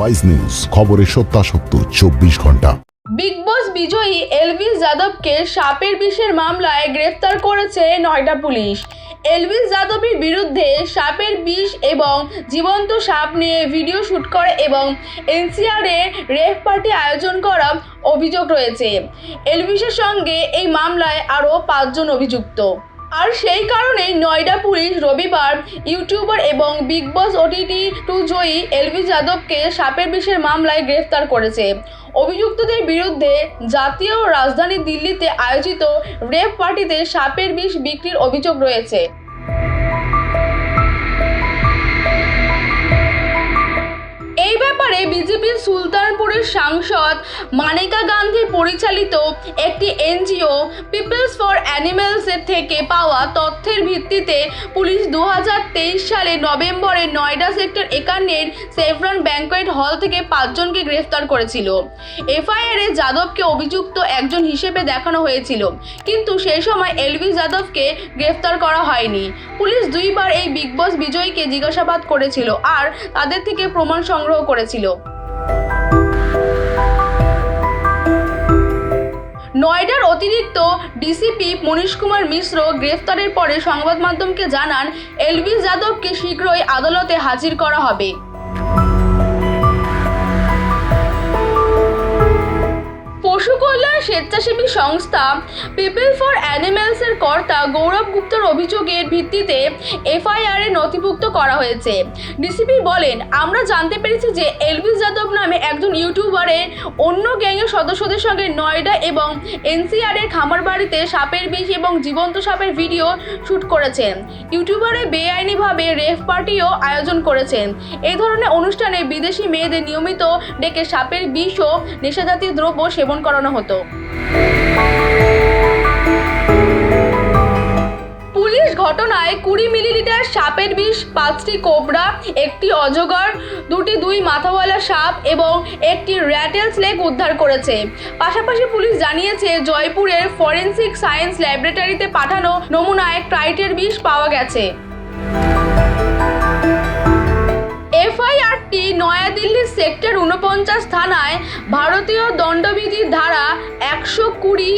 Wise news, খবরের সত্যাসত্য 24 ঘন্টা। বিগ বস বিজয়ী এলভিস যাদবকে সাপের বিষের মামলায় গ্রেফতার করেছে নয়ডা পুলিশ। এলভিস যাদবের বিরুদ্ধে সাপের বিষ এবং জীবন্ত সাপ নিয়ে ভিডিও শুট করে এবং এনসিআরে রেভ পার্টি আয়োজন করা অভিযোগ রয়েছে। এলভিসের সঙ্গে এই মামলায় আরও 5 জন অভিযুক্ত। আর সেই কারণেই নয়ডা পুলিশ রবিবার ইউটিউবার এবং বিগ বস OTT 2 জয়ী এলভিস যাদবকে সাপের বিষের মামলায় গ্রেফতার করেছে। অভিযুক্তদের বিরুদ্ধে জাতীয় রাজধানী দিল্লিতে আয়োজিত রেভ পার্টিতে সাপের বিষ বিক্রির অভিযোগ রয়েছে। এই ব্যাপারে বিজেপির সুলতানপুরের সাংসদ মানেকা গান্ধী পরিচালিত একটি NGO পিপলস ফর অ্যানিমেলসের থেকে পাওয়া তথ্যের ভিত্তিতে পুলিশ 2023 সালে নভেম্বরে নয়ডা সেক্টর 51-এর সেফরন ব্যাংকোয়েট হল থেকে 5 জনকে গ্রেফতার করেছিল। FIR-এ যাদবকে অভিযুক্ত একজন হিসেবে দেখানো হয়েছিল, কিন্তু সেই সময় এলভিস যাদবকে গ্রেফতার করা হয়নি। পুলিশ 2 বার এই বিগ বস বিজয়ীকে জিজ্ঞাসাবাদ করেছিল আর তাদের থেকে প্রমাণ সংগ্রহ করেছিল। নয়ডার অতিরিক্ত ডিসিপি মনীশ কুমার মিশ্র গ্রেফতারের পরে সংবাদ মাধ্যমকে জানান, এলভিস যাদবকে শীঘ্রই আদালতে হাজির করা হবে। পশু কল্যাণ স্বেচ্ছাসেবী সংস্থা পিপল ফর অ্যানিমেলসের কর্তা গৌরব গুপ্তর অভিযোগের ভিত্তিতে FIR-এ নথিভুক্ত করা হয়েছে। ডিসিপি বলেন, আমরা জানতে পেরেছি যে এলভিস যাদব নামে একজন ইউটিউবারের অন্য গ্যাংয়ের সদস্যদের সঙ্গে নয়ডা এবং NCR-এর খামার বাড়িতে সাপের বিষ এবং জীবন্ত সাপের ভিডিও শ্যুট করেছেন। ইউটিউবারে বেআইনিভাবে রেভ পার্টিও আয়োজন করেছেন। এই ধরনের অনুষ্ঠানে বিদেশি মেয়েদের নিয়মিত ডেকে সাপের বিষ ও নেশাজাতীয় দ্রব্য সেবন করানো হতো। পুলিশ ঘটনায় 20 মিলিলিটার সাপের বিষ, 5টি কোবরা, একটি অজগর, 2টি 2 মাথাওয়ালা সাপ এবং একটি র্যাটেল স্নেক উদ্ধার করেছে। পাশাপাশি পুলিশ জানিয়েছে, জয়পুরের ফরেনসিক সায়েন্স ল্যাবরেটরিতে পাঠানো নমুনায় ট্রাইটের বিষ পাওয়া গেছে। FIR-টি নয়াদিল্লির সেক্টর 49 থানায় ভারতীয় দণ্ডবিধির ধারা 120,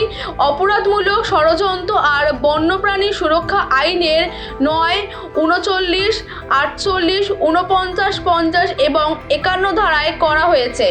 অপরাধমূলক ষড়যন্ত্র আর বন্যপ্রাণী সুরক্ষা আইনের 9, 39, 48, 49, 50 এবং 51 ধারায় করা হয়েছে।